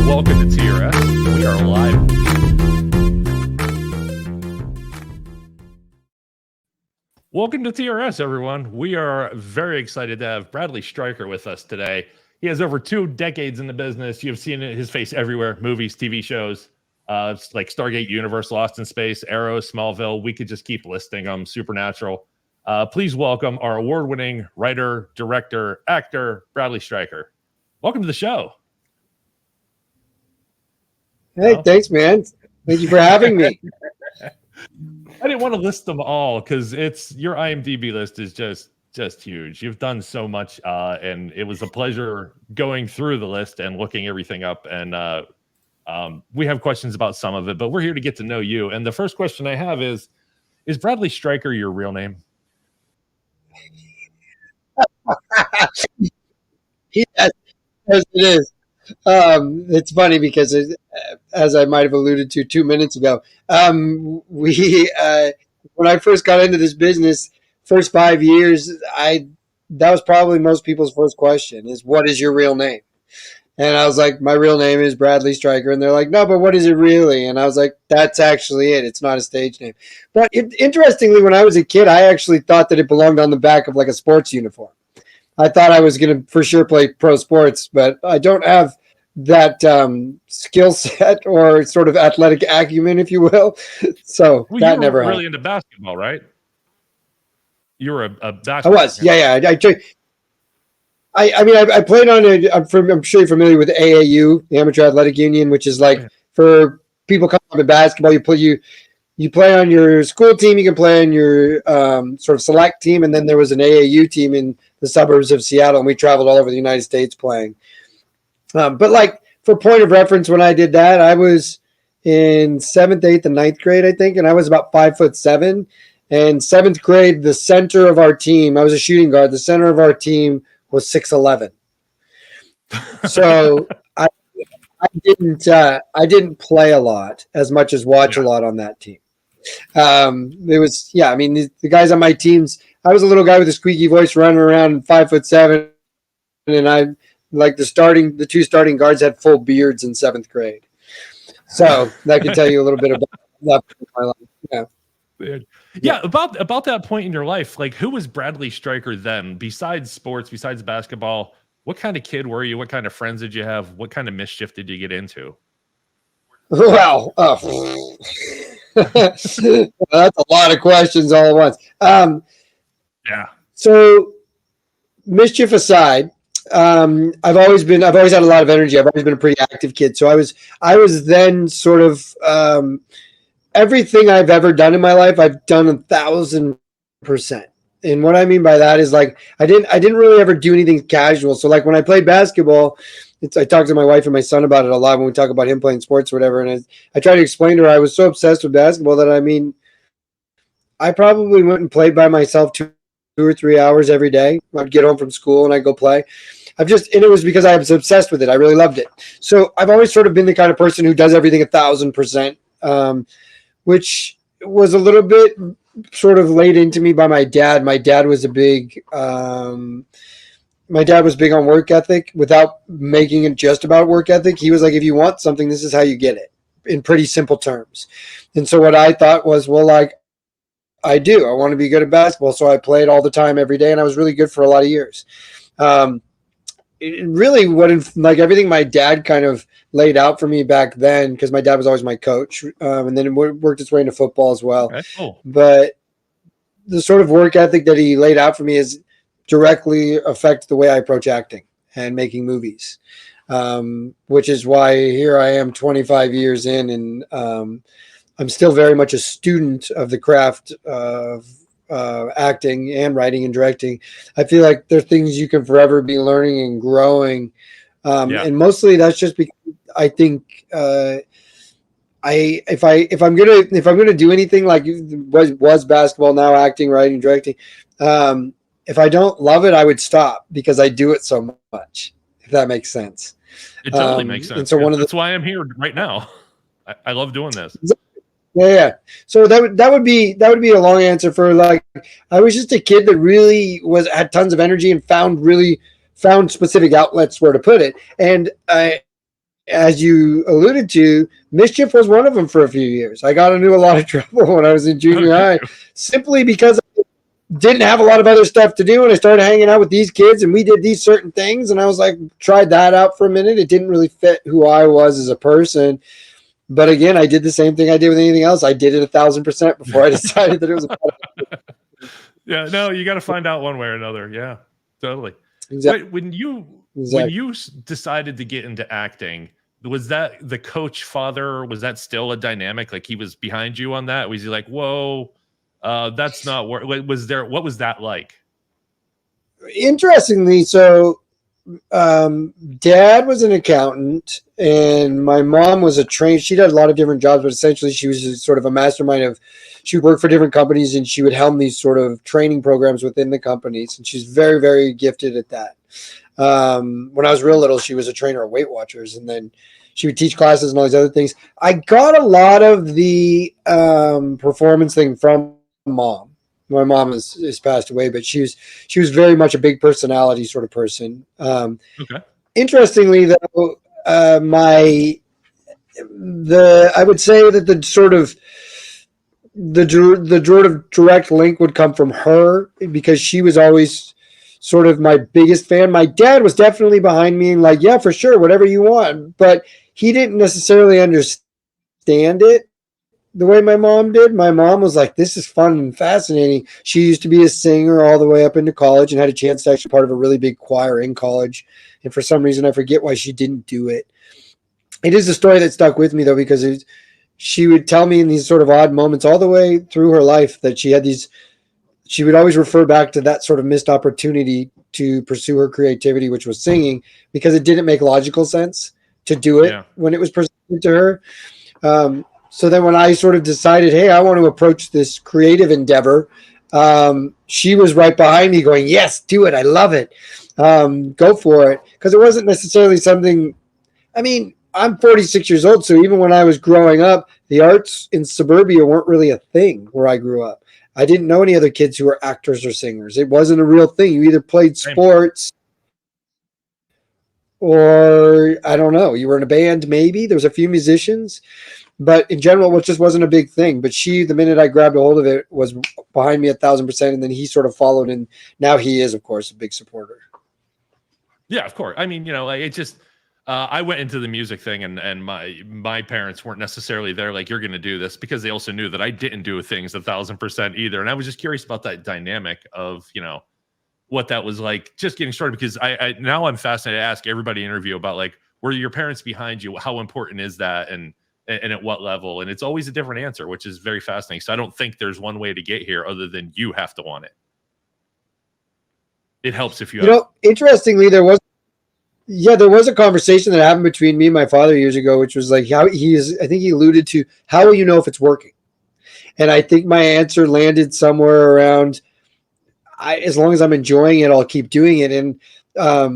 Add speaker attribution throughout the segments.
Speaker 1: Welcome to TRS. We are live. Welcome to TRS, everyone. We are very excited to have Bradley Stryker with us today. He has over 2 decades in the business. You've seen his face everywhere, movies, TV shows, like Stargate, Universe, Lost in Space, Arrow, Smallville. We could just keep listing them. Supernatural. Please welcome our award-winning writer, director, actor, Bradley Stryker. Welcome to the show.
Speaker 2: Hey, thanks, man. Thank you for having me.
Speaker 1: I didn't want to list them all because your IMDb list is just huge. You've done so much, and it was a pleasure going through the list and looking everything up. And we have questions about some of it, but we're here to get to know you. And the first question I have is Bradley Stryker your real name?
Speaker 2: Yes, it is. It's funny because, as I might have alluded to 2 minutes ago, when I first got into this business, first 5 years, that was probably most people's first question is, what is your real name? And I was like, my real name is Bradley Stryker. And they're like, no, but what is it really? And I was like, that's actually it. It's not a stage name. But interestingly, when I was a kid, I actually thought that it belonged on the back of like a sports uniform. I thought I was going to for sure play pro sports, but I don't have that skill set or sort of athletic acumen, if you will. So that never happened.
Speaker 1: Really into basketball, right? You were a basketball.
Speaker 2: I was, yeah. I played on I'm sure you're familiar with AAU, the Amateur Athletic Union, which is like for people coming up in basketball, you play on your school team, you can play on your sort of select team, and then there was an AAU team in the suburbs of Seattle, and we traveled all over the United States playing. But like for point of reference, when I did that, I was in 7th, 8th, and 9th grade, I think, and I was about 5'7". And 7th grade, the center of our team, I was a shooting guard. The center of our team was 6'11". So I didn't play a lot as much as watch a lot on that team. The guys on my teams, I was a little guy with a squeaky voice running around 5'7", and I like the 2 starting guards had full beards in 7th grade. So that can tell you a little bit about that in my life.
Speaker 1: Yeah. About that point in your life, like who was Bradley Stryker then? Besides sports, besides basketball, what kind of kid were you? What kind of friends did you have? What kind of mischief did you get into?
Speaker 2: Well, that's a lot of questions all at once. So mischief aside, I've always had a lot of energy. I've always been a pretty active kid. So I was then sort of everything I've ever done in my life, I've done 1,000%. And what I mean by that is like I didn't really ever do anything casual. So like when I played basketball, I talk to my wife and my son about it a lot when we talk about him playing sports or whatever. And I try to explain to her I was so obsessed with basketball that I probably went and played by myself 2 or 3 hours every day. I'd get home from school and I'd go play. And it was because I was obsessed with it. I really loved it. So I've always sort of been the kind of person who does everything 1,000%, which was a little bit sort of laid into me by my dad. My dad was big on work ethic without making it just about work ethic. He was like, if you want something, this is how you get it in pretty simple terms. And so what I thought was, well, like I want to be good at basketball. So I played all the time every day and I was really good for a lot of years. Everything my dad kind of laid out for me back then, because my dad was always my coach, and then it worked its way into football as well.
Speaker 1: Okay, cool.
Speaker 2: But the sort of work ethic that he laid out for me is directly affect the way I approach acting and making movies, which is why here I am 25 years in, and I'm still very much a student of the craft of acting and writing and directing. I feel like there are things you can forever be learning and growing. And mostly that's just because I think if I'm gonna do anything like was basketball, now acting, writing, directing, if I don't love it, I would stop because I do it so much. If that makes sense.
Speaker 1: It totally makes sense.
Speaker 2: And so
Speaker 1: that's why I'm here right now. I love doing this.
Speaker 2: Yeah. So that would be a long answer for like I was just a kid that really had tons of energy and found specific outlets where to put it. And as you alluded to, mischief was one of them for a few years. I got into a lot of trouble when I was in junior high simply because I didn't have a lot of other stuff to do. And I started hanging out with these kids and we did these certain things. And I was like, tried that out for a minute. It didn't really fit who I was as a person. But again, I did the same thing I did with anything else. I did it 1,000% before I decided that it was.
Speaker 1: Yeah, no, you got to find out one way or another. Yeah, totally.
Speaker 2: Exactly.
Speaker 1: Wait, when you decided to get into acting, was that the coach father? Was that still a dynamic? Like he was behind you on that? Was he like, whoa, that's not what was there? What was that like?
Speaker 2: Interestingly, so dad was an accountant and my mom was a trainer. She did a lot of different jobs, but essentially she was sort of a mastermind of, she would work for different companies and she would helm these sort of training programs within the companies. And she's very, very gifted at that. When I was real little, she was a trainer of Weight Watchers and then she would teach classes and all these other things. I got a lot of the performance thing from mom. My mom is passed away, but she was very much a big personality sort of person.
Speaker 1: Okay.
Speaker 2: Interestingly, though, I would say that the sort of direct link would come from her because she was always sort of my biggest fan. My dad was definitely behind me and like, yeah, for sure, whatever you want, but he didn't necessarily understand it the way my mom did. My mom was like, this is fun and fascinating. She used to be a singer all the way up into college and had a chance to actually be part of a really big choir in college. And for some reason, I forget why she didn't do it. It is a story that stuck with me though, because she would tell me in these sort of odd moments all the way through her life that she would always refer back to that sort of missed opportunity to pursue her creativity, which was singing, because it didn't make logical sense to do it when it was presented to her. So then when I sort of decided, hey, I want to approach this creative endeavor, she was right behind me going, yes, do it. I love it. Go for it. Because it wasn't necessarily something, I mean, I'm 46 years old. So even when I was growing up, the arts in suburbia weren't really a thing where I grew up. I didn't know any other kids who were actors or singers. It wasn't a real thing. You either played sports or I don't know, you were in a band maybe. There was a few musicians. But in general, it just wasn't a big thing. But she, the minute I grabbed a hold of it, was behind me 1,000%. And then he sort of followed. And now he is, of course, a big supporter.
Speaker 1: Yeah, of course. I mean, it just, I went into the music thing and my parents weren't necessarily there like, you're going to do this, because they also knew that I didn't do things 1,000% either. And I was just curious about that dynamic of, what that was like just getting started, because now I'm fascinated to ask everybody in interview about like, were your parents behind you? How important is that? And at what level? And it's always a different answer, which is very fascinating. So I don't think there's one way to get here other than you have to want it. It helps if you
Speaker 2: interestingly, there was a conversation that happened between me and my father years ago, which was like I think he alluded to, how will you know if it's working? And I think my answer landed somewhere around, as long as I'm enjoying it, I'll keep doing it. And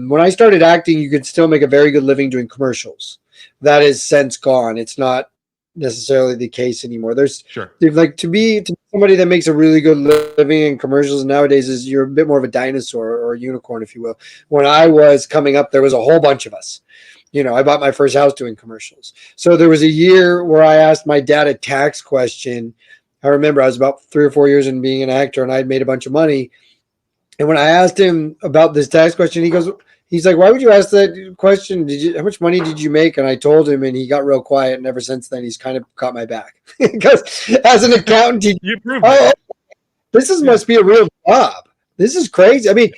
Speaker 2: when I started acting, you could still make a very good living doing commercials. That is since gone. It's not necessarily the case anymore. There's like to be somebody that makes a really good living in commercials nowadays is you're a bit more of a dinosaur or a unicorn, if you will. When I was coming up, there was a whole bunch of us. I bought my first house doing commercials. So there was a year where I asked my dad a tax question. I remember I was about 3 or 4 years in being an actor and I'd made a bunch of money. And when I asked him about this tax question, he's like, why would you ask that question? How much money did you make? And I told him, and he got real quiet. And ever since then, he's kind of got my back. Because as an accountant, must be a real job. This is crazy. I mean,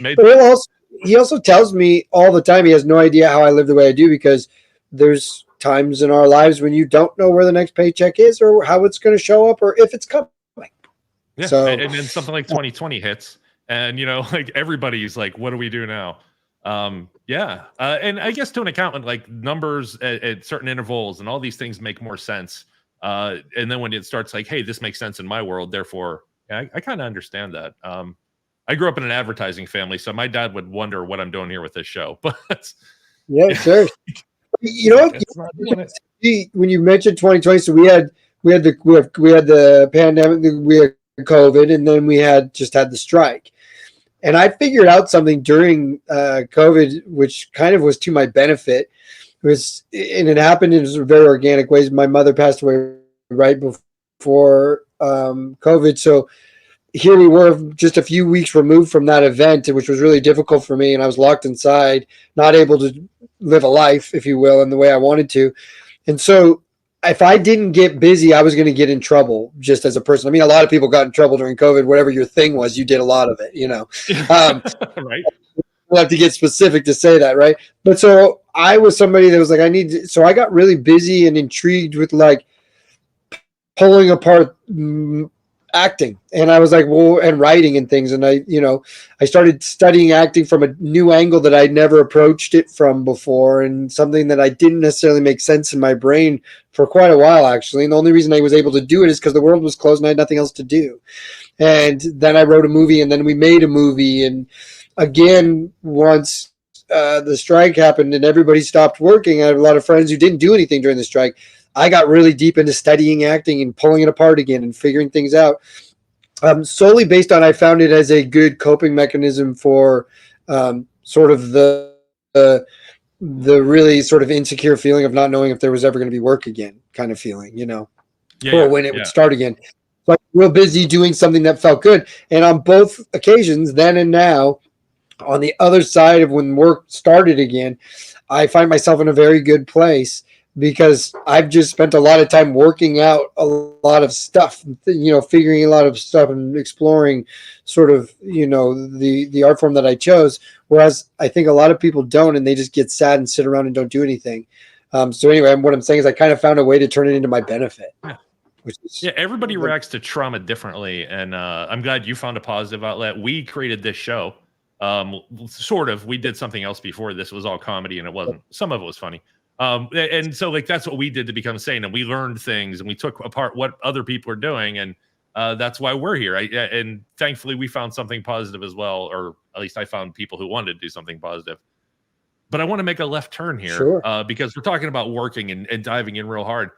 Speaker 2: he also tells me all the time he has no idea how I live the way I do, because there's times in our lives when you don't know where the next paycheck is or how it's going to show up or if it's coming.
Speaker 1: Yeah. So, and then something like 2020 hits. And, like everybody's like, what do we do now? And I guess to an accountant, like numbers at certain intervals and all these things make more sense. And then when it starts like, hey, this makes sense in my world, therefore, I kind of understand that. I grew up in an advertising family, so my dad would wonder what I'm doing here with this show. But
Speaker 2: yeah, sure. When you mentioned 2020, so we had the pandemic, we had COVID, and then we had the strike. And I figured out something during COVID, which kind of was to my benefit. and it happened in very organic ways. My mother passed away right before COVID. So here we were just a few weeks removed from that event, which was really difficult for me. And I was locked inside, not able to live a life, if you will, in the way I wanted to. And so if I didn't get busy, I was going to get in trouble just as a person. I mean, a lot of people got in trouble during COVID. Whatever your thing was, you did a lot of it, you know.
Speaker 1: Right.
Speaker 2: We'll have to get specific to say that, right? But so I was somebody that was like, so I got really busy and intrigued with like pulling apart acting. And I was like, well, and writing and things. And I started studying acting from a new angle that I'd never approached it from before, and something that I didn't necessarily make sense in my brain for quite a while, actually. And the only reason I was able to do it is because the world was closed and I had nothing else to do. And then I wrote a movie, and then we made a movie. And again, once the strike happened and everybody stopped working, I had a lot of friends who didn't do anything during the strike. I got really deep into studying acting and pulling it apart again and figuring things out. Solely based on I found it as a good coping mechanism for sort of the really sort of insecure feeling of not knowing if there was ever going to be work again, kind of feeling, or when it would start again. So I'm real busy doing something that felt good. And on both occasions, then and now, on the other side of when work started again, I find myself in a very good place because I've just spent a lot of time working out a lot of stuff, figuring a lot of stuff and exploring sort of, the art form that I chose. Whereas I think a lot of people don't, and they just get sad and sit around and don't do anything. So anyway, what I'm saying is I kind of found a way to turn it into my benefit.
Speaker 1: Everybody reacts to trauma differently. And I'm glad you found a positive outlet. We created this show. Sort of. We did something else before this. It was all comedy, and it wasn't. Some of it was funny. And so like that's what we did to become sane, and we learned things and we took apart what other people are doing, and that's why we're here. And thankfully we found something positive as well, or at least I found people who wanted to do something positive. But I want to make a left turn here.
Speaker 2: Sure.
Speaker 1: Because we're talking about working and diving in real hard.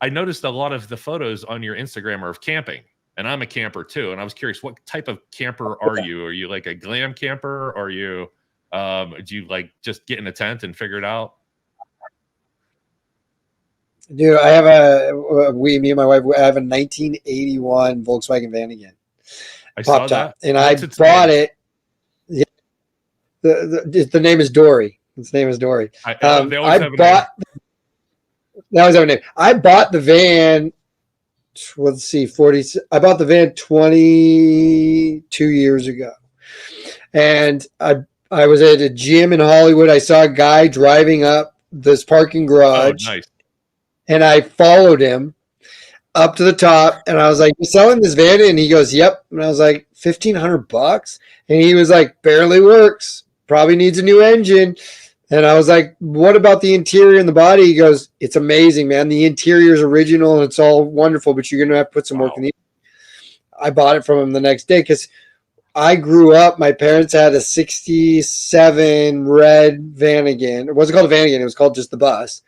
Speaker 1: I noticed a lot of the photos on your Instagram are of camping, and I'm a camper too, and I was curious, what type of camper are you? Are you like a glam camper? Are you do you like just get in a tent and figure it out?
Speaker 2: Dude, I have me and my wife, I have a 1981 Volksewagon Vanagon.
Speaker 1: I saw that.
Speaker 2: And I bought it. Yeah, the name is Dory. Its name is Dory. I bought the van. Let's see, I bought the van 22 years ago. And I was at a gym in Hollywood. I saw a guy driving up this parking garage.
Speaker 1: Oh, nice.
Speaker 2: And I followed him up to the top, and I was like, "You selling this van?" And he goes, "Yep." And I was like, $1,500? And he was like, "Barely works. Probably needs a new engine." And I was like, "What about the interior and the body?" He goes, "It's amazing, man. The interior is original and it's all wonderful, but you're gonna have to put some work in the." I bought it from him the next day because I grew up. My parents had a '67 red Vanagon. It wasn't called a Vanagon. It was called just the bus.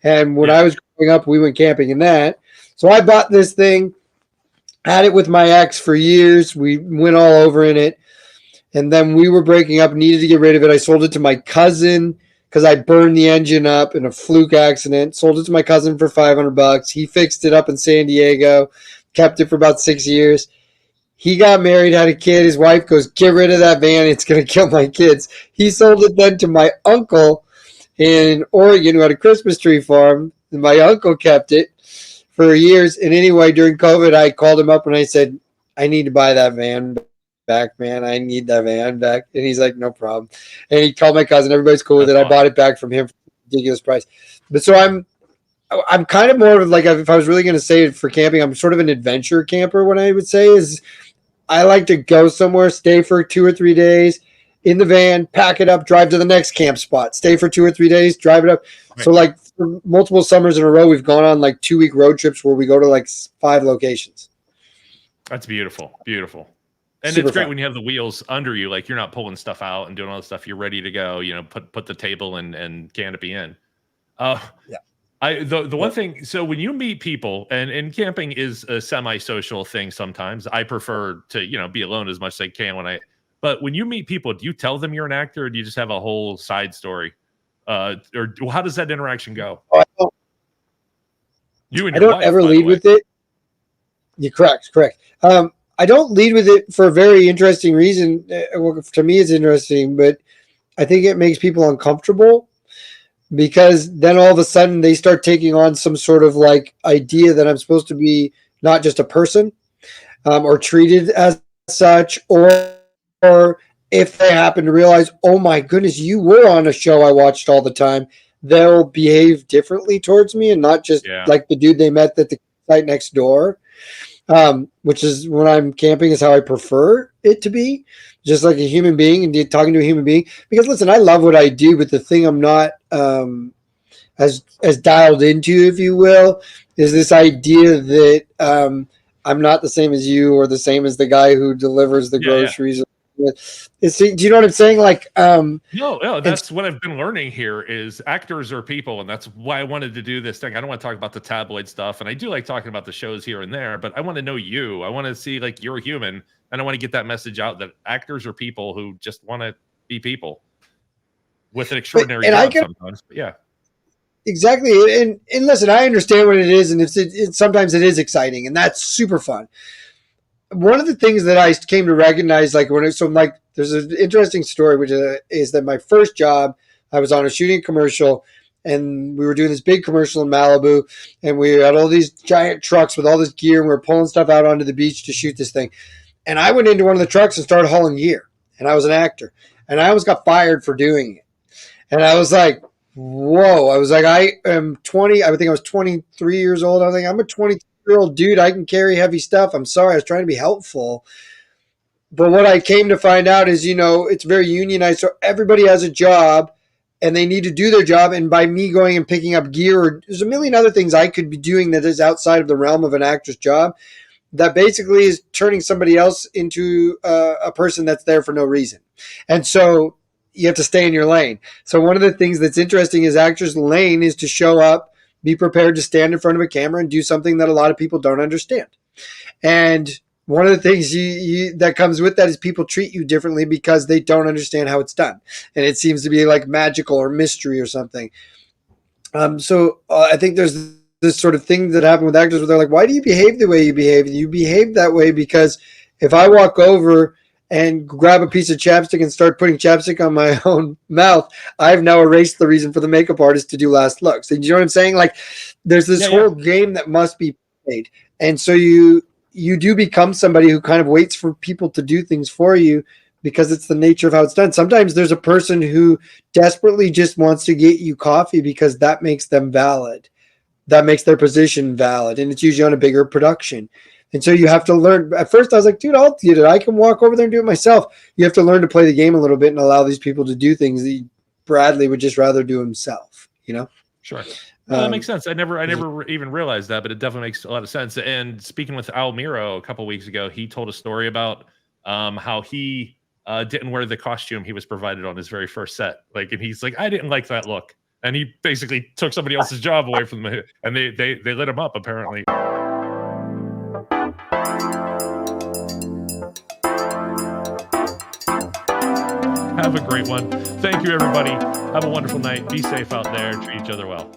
Speaker 2: And when I was growing up, we went camping in that. So I bought this thing, had it with my ex for years. We went all over in it. And then we were breaking up, needed to get rid of it. I sold it to my cousin because I burned the engine up in a fluke accident. Sold it to my cousin for $500. He fixed it up in San Diego, kept it for about 6 years. He got married, had a kid. His wife goes, "Get rid of that van. It's going to kill my kids." He sold it then to my uncle in Oregon, who had a Christmas tree farm, and my uncle kept it for years. And anyway, during COVID, I called him up and I said, "I need to buy that van back, man. I need that van back." And he's like, "No problem." And he called my cousin. Everybody's cool with it. I bought it back from him for a ridiculous price. But so I'm kind of more of like, if I was really going to say it for camping, I'm sort of an adventure camper. What I would say is I like to go somewhere, stay for 2 or 3 days, in the van, pack it up, drive to the next camp spot, stay for 2 or 3 days, drive it up. Right. So like for multiple summers in a row, we've gone on like 2-week road trips where we go to like 5 locations.
Speaker 1: That's beautiful. Beautiful. And super it's great fun when you have the wheels under you, like you're not pulling stuff out and doing all the stuff. You're ready to go, put the table and canopy in. The one thing, so when you meet people, and camping is a semi-social thing sometimes. I prefer to, be alone as much as I can but when you meet people, do you tell them you're an actor, or do you just have a whole side story or how does that interaction go?
Speaker 2: Oh,
Speaker 1: You and
Speaker 2: I
Speaker 1: your
Speaker 2: don't
Speaker 1: wife,
Speaker 2: ever
Speaker 1: by the
Speaker 2: lead
Speaker 1: way.
Speaker 2: with it. You're correct. I don't lead with it for a very interesting reason. Well, to me, it's interesting, but I think it makes people uncomfortable because then all of a sudden they start taking on some sort of like idea that I'm supposed to be not just a person, or treated as such, or if they happen to realize, oh my goodness, you were on a show I watched all the time, they'll behave differently towards me and not just like the dude they met at the site next door. Which is when I'm camping is how I prefer it to be, just like a human being and talking to a human being. Because listen, I love what I do, but the thing I'm not as dialed into, if you will, is this idea that I'm not the same as you or the same as the guy who delivers the groceries. Do you know what I'm saying? Like,
Speaker 1: no, that's what I've been learning here is actors are people, and that's why I wanted to do this thing. I don't want to talk about the tabloid stuff, and I do like talking about the shows here and there, but I want to know you. I want to see like you're a human, and I want to get that message out that actors are people who just want to be people with an extraordinary job sometimes. But yeah.
Speaker 2: Exactly, and listen, I understand what it is, and it's sometimes it is exciting, and that's super fun. One of the things that I came to recognize, like there's an interesting story, which is that my first job, I was on a shooting commercial, and we were doing this big commercial in Malibu, and we had all these giant trucks with all this gear, and we were pulling stuff out onto the beach to shoot this thing. And I went into one of the trucks and started hauling gear, and I was an actor, and I almost got fired for doing it. And I was like, whoa. I was like, I am 20. I think I was 23 years old. I was like, I'm a 23-year-old dude. I can carry heavy stuff. I'm sorry. I was trying to be helpful. But what I came to find out is, it's very unionized. So everybody has a job and they need to do their job. And by me going and picking up gear, there's a million other things I could be doing that is outside of the realm of an actor's job that basically is turning somebody else into a person that's there for no reason. And so you have to stay in your lane. So one of the things that's interesting is actors' lane is to show up, be prepared to stand in front of a camera and do something that a lot of people don't understand. And one of the things that comes with that is people treat you differently because they don't understand how it's done. And it seems to be like magical or mystery or something. So I think there's this sort of thing that happened with actors where they're like, why do you behave the way you behave? You behave that way because if I walk over and grab a piece of chapstick and start putting chapstick on my own mouth, I've now erased the reason for the makeup artist to do last looks. And you know what I'm saying? Like there's this whole game that must be played. And so you do become somebody who kind of waits for people to do things for you because it's the nature of how it's done. Sometimes there's a person who desperately just wants to get you coffee because that makes them valid. That makes their position valid. And it's usually on a bigger production. And so you have to learn. At first I was like, dude, I'll do it. I can walk over there and do it myself. You have to learn to play the game a little bit and allow these people to do things that Bradley would just rather do himself,
Speaker 1: Sure. That makes sense. I never even realized that, but it definitely makes a lot of sense. And speaking with Al Miro a couple weeks ago, he told a story about how he didn't wear the costume he was provided on his very first set. And he's like, I didn't like that look. And he basically took somebody else's job away from him, and they lit him up, apparently. Have a great one. Thank you, everybody. Have a wonderful night. Be safe out there. Treat each other well.